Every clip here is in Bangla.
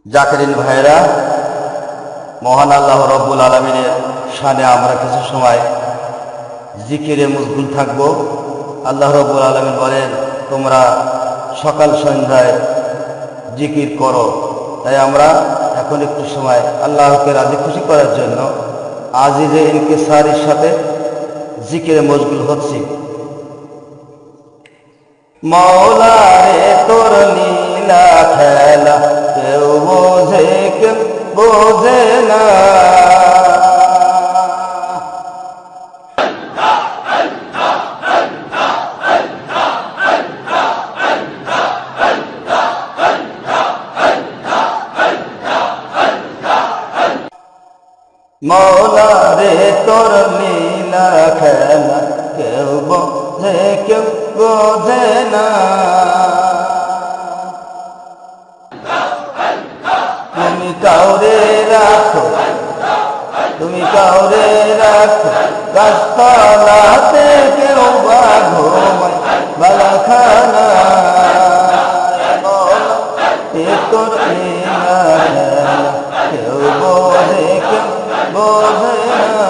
জাকিরিন ভাইরা, মহান আল্লাহ রব্বুল আলামিনের শানে আমরা কিছু সময় জিকিরে মশগুল থাকব। আল্লাহ রব্বুল আলামিন বলেন, তোমরা সকাল সন্ধ্যায় জিকির করো। তাই আমরা এখন একটু সময় আল্লাহকে রাজি খুশি করার জন্য আজিজে ইনকিসারির সাথে জিকিরে মশগুল হচ্ছি। মৌলা রে তোর লীলা খেলা কেউ বোঝে কেউ বোঝে না। মৌলা রে তোর লীলা খেলা কেউ বোঝে কেউ বোঝে না। তুমি কাউরে রাখো, তুমি কাউরে রাখো গাছতলাতে, কেউ বা ঘুমায় বালাখানা। মৌলা রে তোর লীলা খেলা কেউ বোঝে কেউ বোঝে না।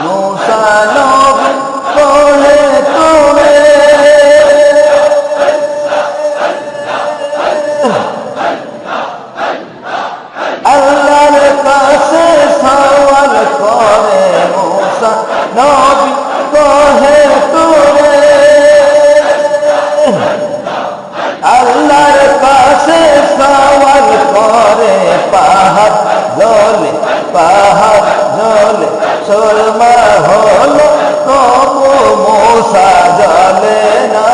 মুসা নবী বলে তোরে, আল্লাহর কাছে সওয়াল করে। মুসা নবী বলে তোরে, আল্লাহর কাছে সওয়াল করে। পাহাড় জ্বলে, পাহাড় জ্বলে, সুরমা হলো তবু মুসা জ্বলে না।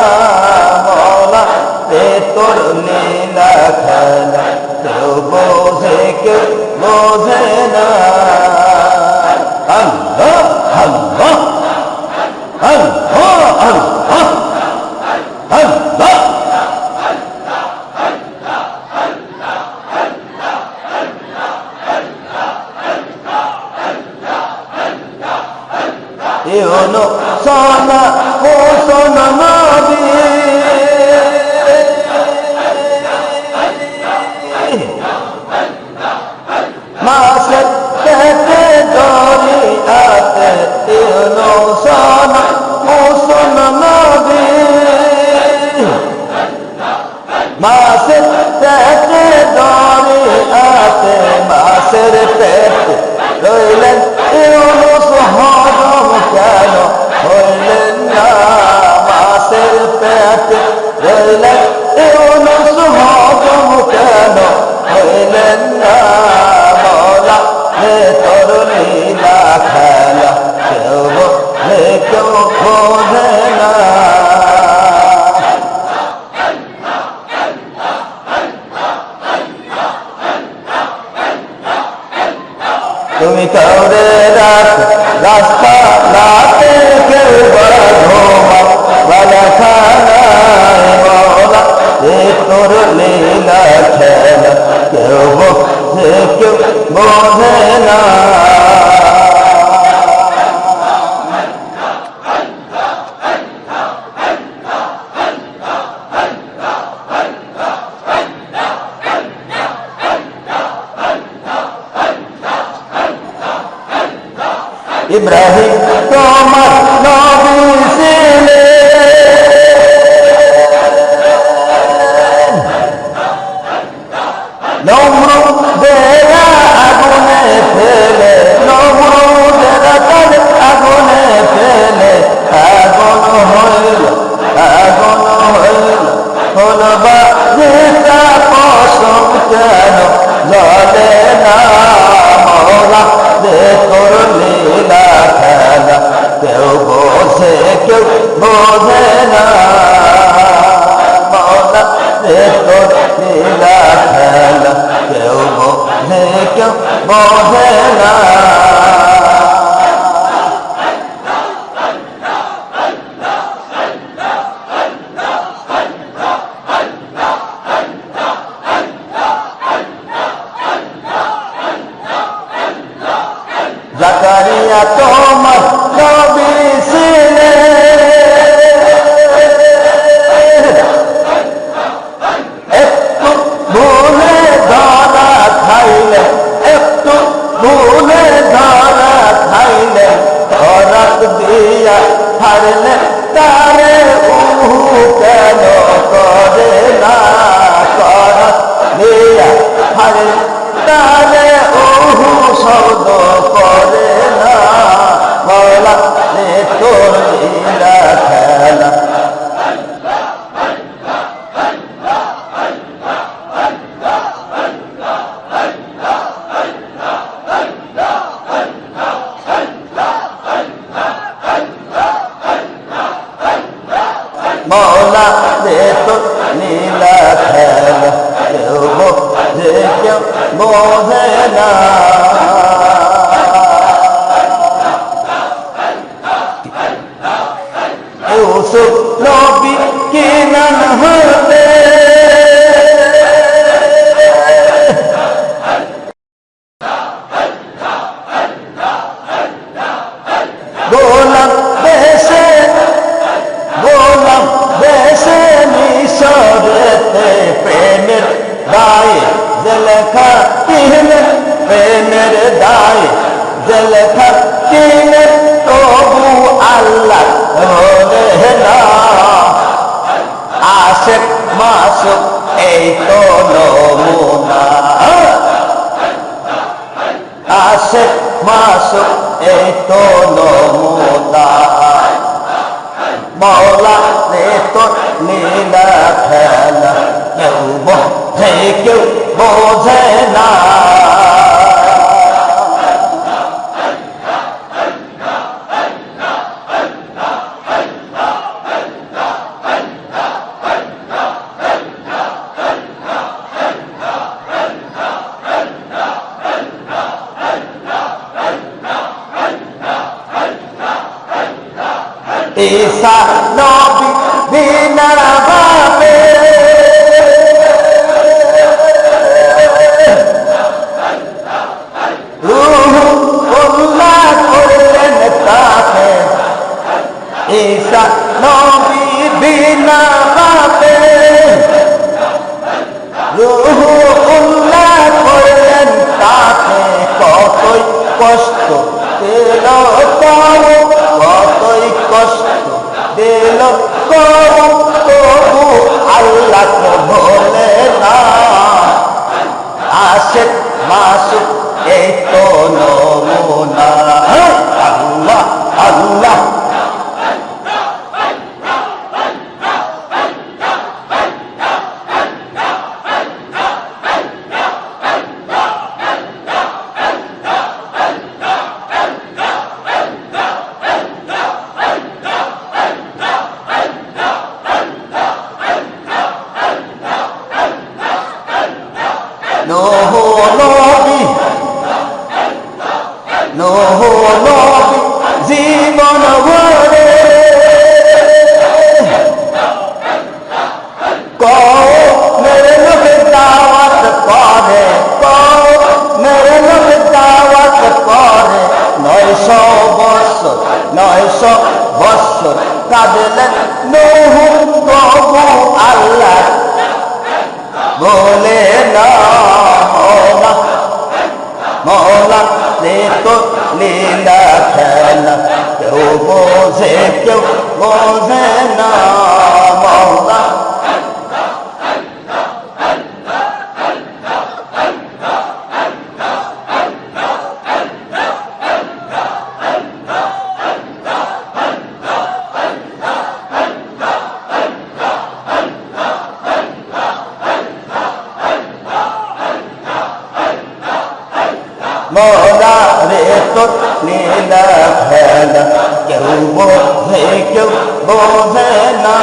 মৌলা রে তোর লীলা খেলা কেউ বোঝে কেউ বোঝে না। আল্লাহ আল্লাহ আল্লাহ আল্লাহ আল্লাহ। এনো সোনা ও সোনা নবী, মাসের পেটে দরিয়াতে। এনো সোনা ও সোনা নবী, মাসের পেটে দরিয়াতে। মাসের পেটে রইলেন ইউনুস, হজম কেন হইলেন না। মাসের পেটে রইলেন ইউনুস, হজম কেন হইলেন না। মৌলা রে তোর লীলা খেলা কেউ বোঝে কেউ বোঝে না। তুমি কাউরে রাখো রাস্তা রাতে, কেউ বা ঘুমায় বালাখানায়। মৌলা রে তোর লীলা খেলা কেউ বোঝে কেউ বোঝে না। ইব্রাহিম তোমার নবী ছিলেন, নমরুদের আগুনে ফেলে, নমরুদের আগুনে ফেলে আগুন হইল, আগুন হইল। হল বাজিটা পশম কেন জ্বলে না। মৌলা রে তোর লীলা খেলা কেউ বোঝে কেউ বোঝে না। মৌলা রে তোর লীলা খেলা কেউ বোঝে কেউ বোঝে না। রে তো লীলা খেলা কেউ বোঝে কেউ বোঝে না ইউসুফ নবী কেনান হতে গোলাম দেশে মিশরেতে প্রেমের দায়ে জেলেখা কিনে প্রেমের দায়ে জেলেখা কিনে তবু আল্লাহ হলে না আশেক মাসুক এই তো নমুনা আশেক মাসুক এই তো নমুনা মৌলা রে তো লীলা খেলা কেউ বোঝে কেউ বোঝে না ঈসা নবী বিনা ভাবে রূহুল্লাহ করলেন তাকে ঈসা নবী বিনা ভাবে রূহুল্লাহ করলেন তাকে কতই কষ্ট দিল কতই কষ্ট দিল তবু আল্লাহকে ভোলে না আশেক মাসুক এই তো নমুনা আল্লাহ আল্লাহ নূহ নবী জীবন ভরে কওমের লোকে দাওয়াত করে কওমের লোকে দাওয়াত করে 900 বৎসর কাঁদলেন নূহ তবু আল্লাহ বলে না মৌলা রে তো লীলা খেলা কেউ বোঝে কেউ বোঝে না মৌলা মৌলা রে তো লীলা খেলা কেউ বোঝে কেউ বোঝে না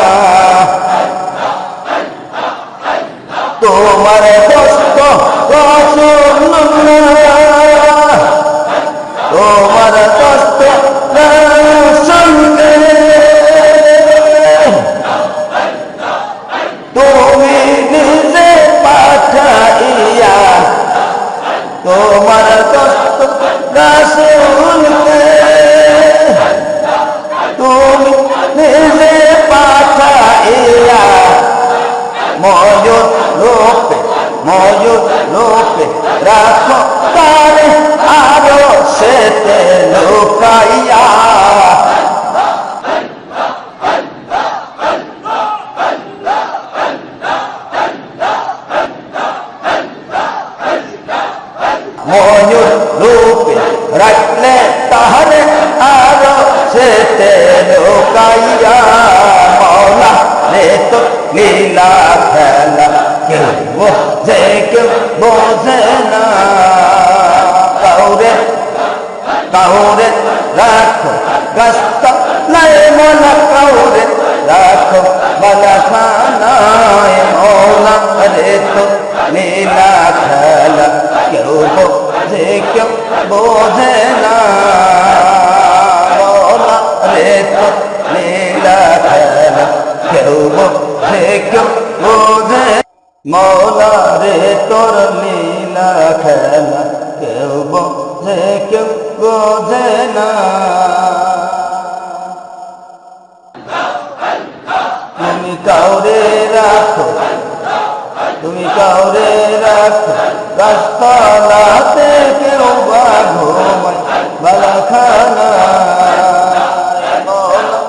তোমার দোস্ত রাসূলুল্লাহ তোমার দোস্ত রাসূলকে তুমি নিজে পাঠাইয়া তোমার দোস্ত রাসূলকে তুমি নিজে পাঠাইয়া ময়ূর রূপে রাখো তারে আরো সেতে লুকাইয়া ময়ূর রূপে রাখলে তাহলে আরো সেতে লুকাইয়া মৌলা রে তো লীলা খেলা কেউ বোঝে কেউ বোঝে না কাউরে রাখো রাস্তা নাই মনা কাউরে রাখো বালা খানা রে তো লীলা খেলা কেউ বোঝে কেউ বোঝে না মৌলা রে তো লীলা খেলা কেউ বোঝে কেউ বোঝে মৌলা রে তোর লীলা খেলা কেউ বোঝে কেউ বোঝে না তুমি কাউরে রাখো তুমি কাউরে রাখো গাছতলাতে কেউ বা ঘুমায় বালাখানা মৌলা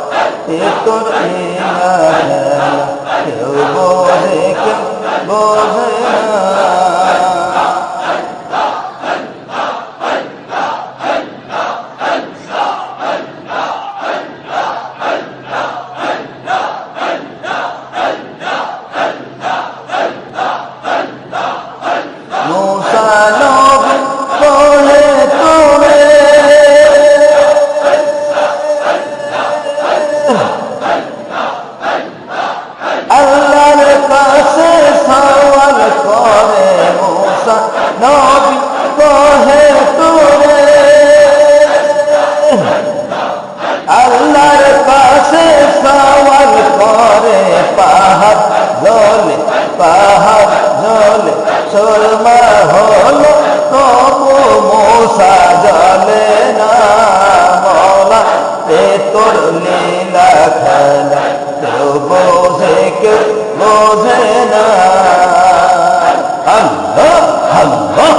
এ তোর লীলা খেলা কেউ বোঝে কেউ বোঝে না আল্লাহর কাছে সওয়াল করে মুসা নবী কহে তোরে আল্লাহর কাছে সওয়াল করে পাহাড় জ্বলে সুরমা হলো তবু মুসা জ্বলে না মওলা এ তোর লীলা খেলা কেউ বোঝে কেউ বোঝে না আল্লাহ আল্লাহ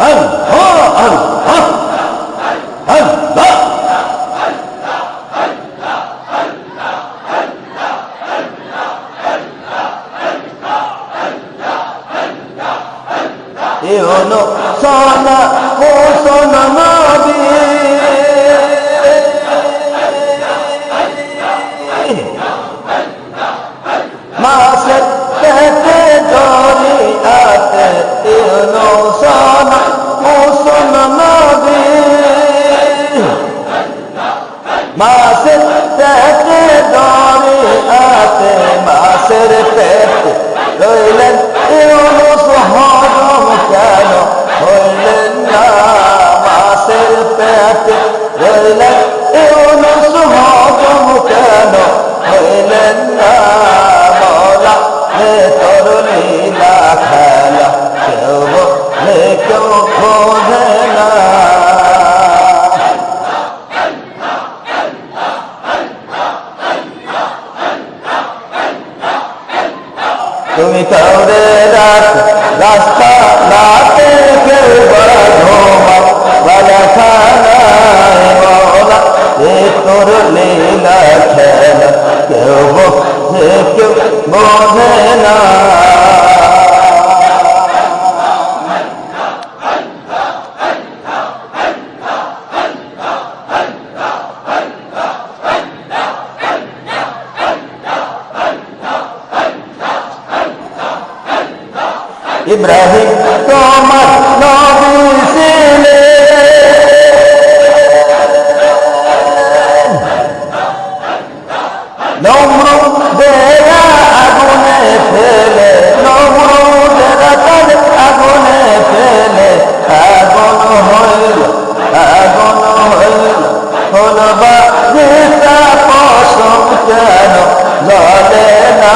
আল্লাহ আল্লাহ আল্লাহ এনো সোনা ও সোনা নবী মাসের পেটে দরিয়াতে এনো সোনা ও সোনা নবী মাসের পেটে দরিয়াতে মাসের পেটে রইলেন ইউনুস হজম কেন হইলেন না মাসের পেটে রইলেন ইউনুস হজম কেন হইলেন না মওলা রে তোর লীলা খেলা কেউ বোঝে কেউ বোঝে না তুমি কাউরে রাখো রাস্তা রাতে কেউ বড় ঘুমায় বালাখানায় মওলা এ তোর লীলা খেলা কেউ বোঝে কেউ বোঝে না ইব্রাহিম তোমার নবী ছিলেন নমরুদের আগুনে ফেলে নমরুদের আগুনে ফেলে আগুন হইল হল বাজিটা পশম কেন জ্বলে না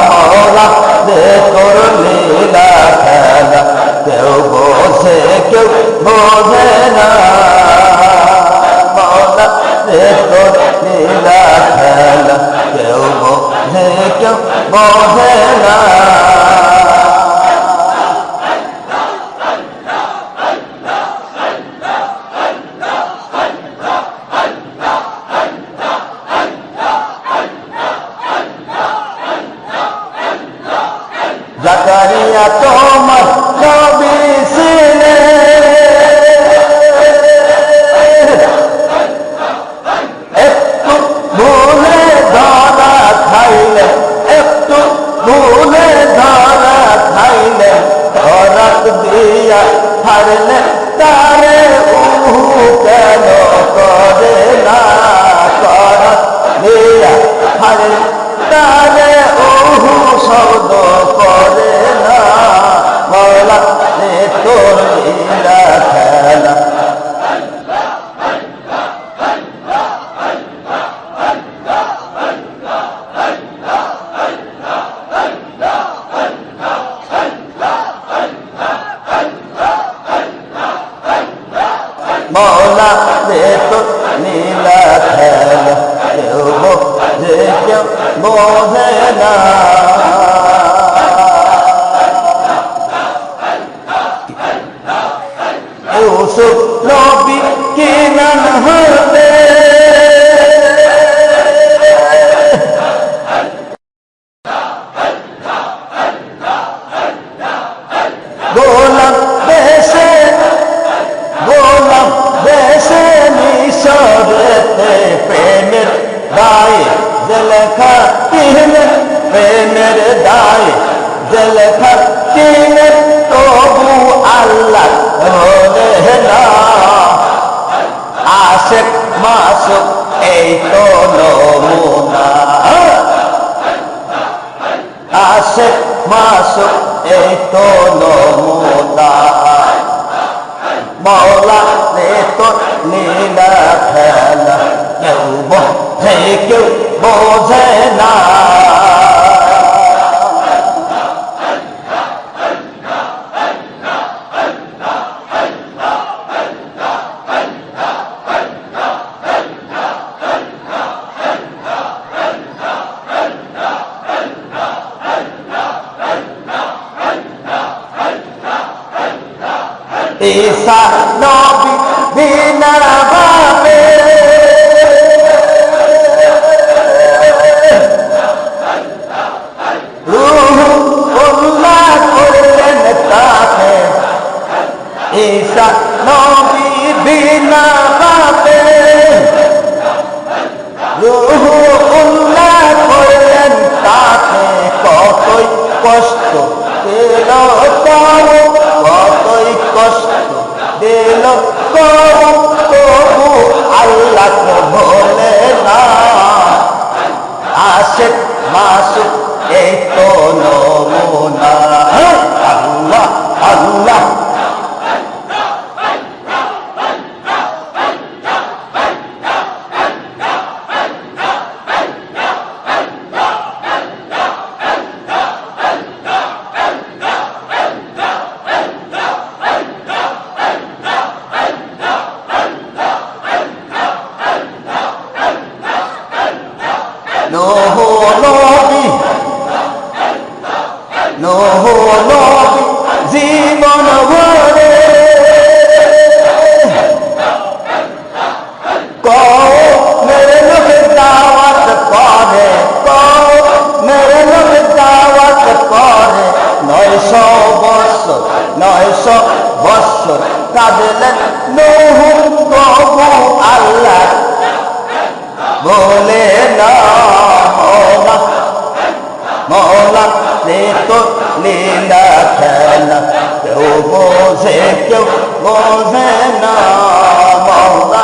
মওলা যে তোর লীলা খেলা কেউ বোঝে কেউ বোঝে না মওলা যে তোর লীলা খেলা কেউ বোঝে কেউ বোঝে না জাকারিয়া তোমার নবী ছিলেন একটু ভুলে ধরা খাইলে একটু ভুলে ধরা খাইলে খরাক দিয়া হারলে তারে উহু কেন করে না দিয়া হারলে তারে উহু শব্দ বোঝে না। ইউসুফ নবী কেনান হতে গোলাম দেশে মিশরেতে প্রেমের দায়ে জেলেখা কিনে প্রেমের দায়ে জেলেখা কিনে তবু আল্লাহ রোলে না। আশেক মাসুক এই তো নমুনা, আশেক মাসুক এই তো নমুনা। মৌলা রে তো লীলা খেলা কেউ বোঝে কেউ বোঝে না। ঈসা নবী বিনা ভাবে রূহুল্লাহ করলেন তাকে। ঈসা নবী বিনা ভাবে রূহুল্লাহ করলেন তাকে। কতই কষ্ট দিল তাও, কতই কষ্ট দিল তবু আল্লাহকে ভোলে না। আশেক মাসুক এই তো নমুনা। আল্লাহ আল্লাহ নূহ নবী জীবন ভরে কওমের লোকে দাওয়াত করে, কওমের লোকে দাওয়াত করে। 900 বৎসর কাঁদলেন নূহ তবু আল্লাহ বলে না। মৌলা রে তো লীলা খেলা কেউ বোঝে কেউ বোঝে না। মৌলা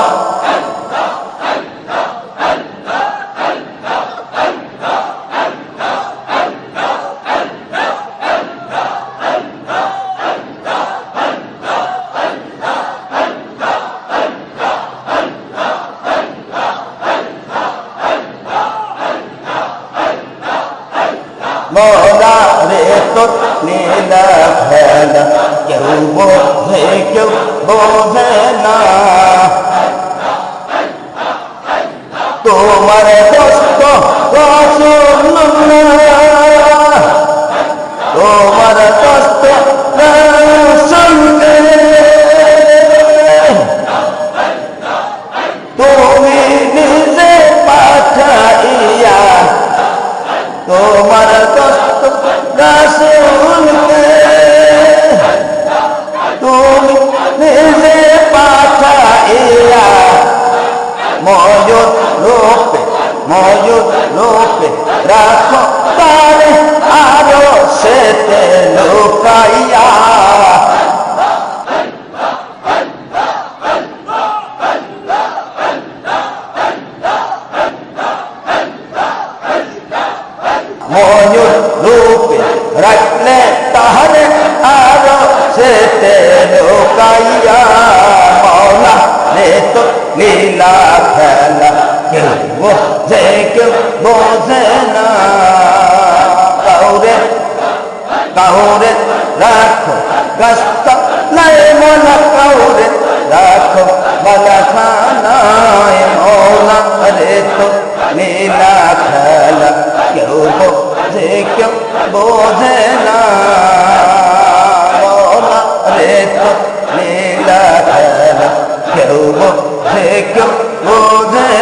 মৌলা রে তো লীলা খেলা কেউ বোঝে কেউ বোঝে না। তোমার দোস্ত রাসূলুল্লাহ, তোমার দোস্ত রাসূলুল্লাহ তুমি নিজে পাঠাইয়া তোমার দোস্ত রাসূলকে তুমি নিজে পাঠাইয়া ময়ূর রূপে রাখো তারে আরো সেতে লুকাইয়া। ময়ূর রূপে রাখলে তাহলে আরো সেতে লুকাইয়া। মৌলা রে তো লীলা খেলা কেউ বোঝে কেউ বোঝে না। কাউরে রাখো রাস্তা নাই মোলা, কাউরে রাখো বালা খানায়। মৌলা রে তো লীলা খেলা বোঝে না মৌলা রে তো লীলা খেলা কেউ বোঝে কেউ